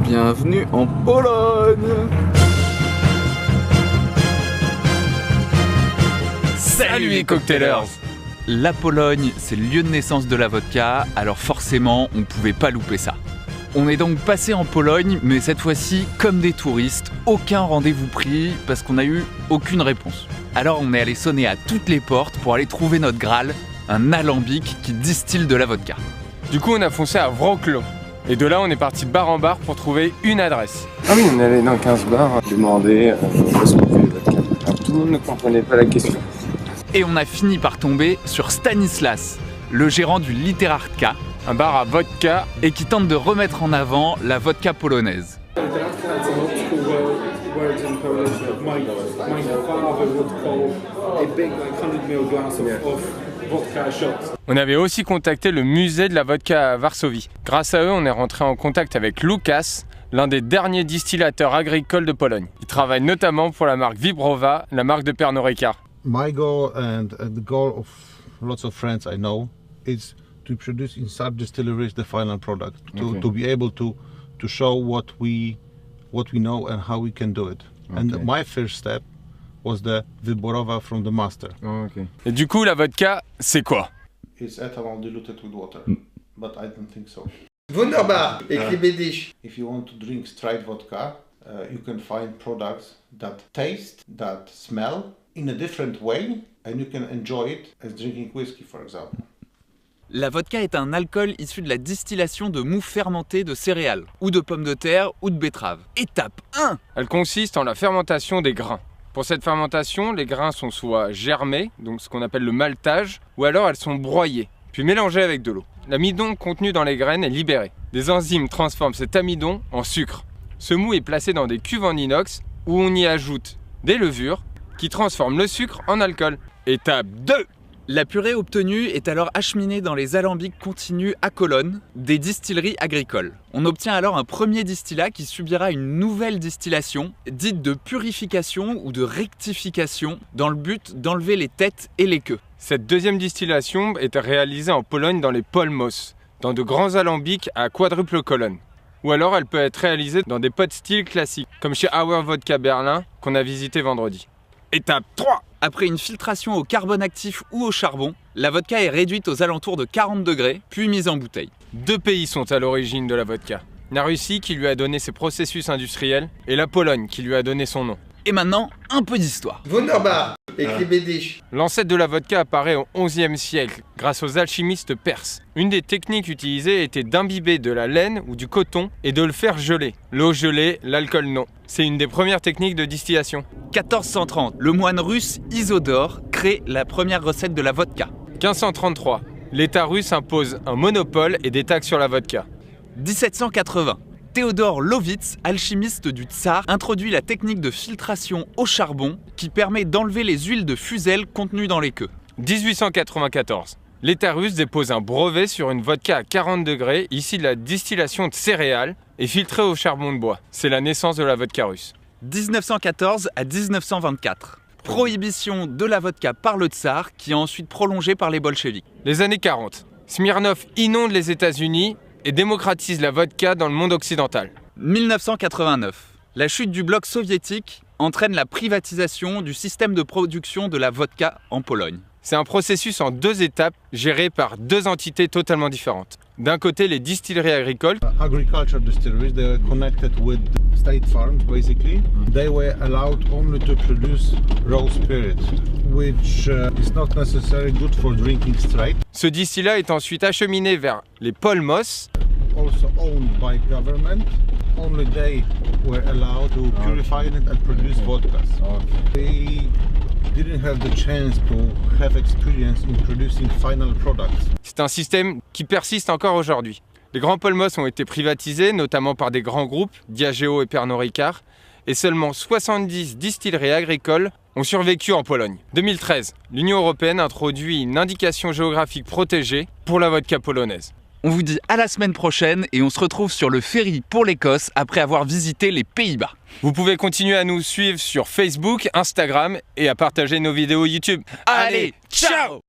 Bienvenue en Pologne. Salut les cocktailers! La Pologne, c'est le lieu de naissance de la vodka, alors forcément, on ne pouvait pas louper ça. On est donc passé en Pologne, mais cette fois-ci, comme des touristes, aucun rendez-vous pris parce qu'on n'a eu aucune réponse. Alors on est allé sonner à toutes les portes pour aller trouver notre Graal, un alambic qui distille de la vodka. Du coup, on a foncé à Wrocław. Et de là, on est parti de bar en bar pour trouver une adresse. Ah oui, on est allé dans 15 bars, demander où est-ce qu'on fait les vodkas. Alors, tout le monde ne comprenait pas la question. Et on a fini par tomber sur Stanislas, le gérant du Literarka, Un bar à vodka. et qui tente de remettre en avant la vodka polonaise. That's an optical words in Polish that my father would call a big 100 ml glass of vodka shot. On avait aussi contacté le musée de la vodka à Varsovie. Grâce à eux, on est rentré en contact avec Lukas, l'un des derniers distillateurs agricoles de Pologne. Il travaille notamment pour la marque Wybrowa, la marque de Pernod Ricard. My goal and the goal of lots of friends I know is to produce in such distilleries the final product, to be able to show what we know and how we can do it. And my first step was the Wyborowa from the master. Et du coup, la vodka, c'est quoi? It's ethanol diluted with water, but I don't think so. Wunderbar, ich liebe dich. If you want to drink straight vodka, you can find products that taste, that smell in a different way, and you can enjoy it as drinking whiskey, for example. La vodka est un alcool issu de la distillation de mou fermenté de céréales, ou de pommes de terre, ou de betteraves. Étape 1. Elle consiste en la fermentation des grains. Pour cette fermentation, les grains sont soit germés, donc ce qu'on appelle le maltage, ou alors elles sont broyées, puis mélangées avec de l'eau. L'amidon contenu dans les graines est libéré. Des enzymes transforment cet amidon en sucre. Ce mou est placé dans des cuves en inox où on y ajoute des levures qui transforment le sucre en alcool. Étape 2. La purée obtenue est alors acheminée dans les alambics continus à colonnes des distilleries agricoles. On obtient alors un premier distillat qui subira une nouvelle distillation, dite de purification ou de rectification, dans le but d'enlever les têtes et les queues. Cette deuxième distillation est réalisée en Pologne dans les Polmos, dans de grands alambics à quadruple colonne. Ou alors elle peut être réalisée dans des pots style classiques, comme chez Auer Vodka Berlin qu'on a visité vendredi. Étape 3. Après une filtration au carbone actif ou au charbon, la vodka est réduite aux alentours de 40 degrés, puis mise en bouteille. Deux pays sont à l'origine de la vodka. La Russie qui lui a donné ses processus industriels et la Pologne qui lui a donné son nom. Et maintenant, un peu d'histoire. Wunderbar, ich liebe dich. L'ancêtre de la vodka apparaît au XIe siècle grâce aux alchimistes perses. Une des techniques utilisées était d'imbiber de la laine ou du coton et de le faire geler. L'eau gelée, l'alcool non. C'est une des premières techniques de distillation. 1430, le moine russe Isodore crée la première recette de la vodka. 1533, l'État russe impose un monopole et des taxes sur la vodka. 1780, Théodore Lowitz, alchimiste du Tsar, introduit la technique de filtration au charbon qui permet d'enlever les huiles de fusel contenues dans les queues. 1894, l'État russe dépose un brevet sur une vodka à 40 degrés, issue de la distillation de céréales et filtrée au charbon de bois. C'est la naissance de la vodka russe. 1914 à 1924, prohibition de la vodka par le Tsar qui est ensuite prolongée par les bolcheviks. Les années 40, Smirnov inonde les États-Unis et démocratise la vodka dans le monde occidental. 1989, la chute du bloc soviétique entraîne la privatisation du système de production de la vodka en Pologne. C'est un processus en deux étapes géré par deux entités totalement différentes. D'un côté, les distilleries agricoles. Agriculture distilleries, they were connected with state farms basically. They were allowed only to produce raw spirits, which is not necessarily good for drinking straight. Ce distillat est ensuite acheminé vers les Polmos. Also owned by government, only they were allowed to purify it and produce vodkas. They didn't have the chance to have experience in producing final products. C'est un système qui persiste encore aujourd'hui. Les grands Polmos ont été privatisés, notamment par des grands groupes, Diageo et Pernod Ricard, et seulement 70 distilleries agricoles ont survécu en Pologne. 2013, l'Union européenne introduit une indication géographique protégée pour la vodka polonaise. On vous dit à la semaine prochaine et on se retrouve sur le ferry pour l'Écosse après avoir visité les Pays-Bas. Vous pouvez continuer à nous suivre sur Facebook, Instagram et à partager nos vidéos YouTube. Allez, ciao!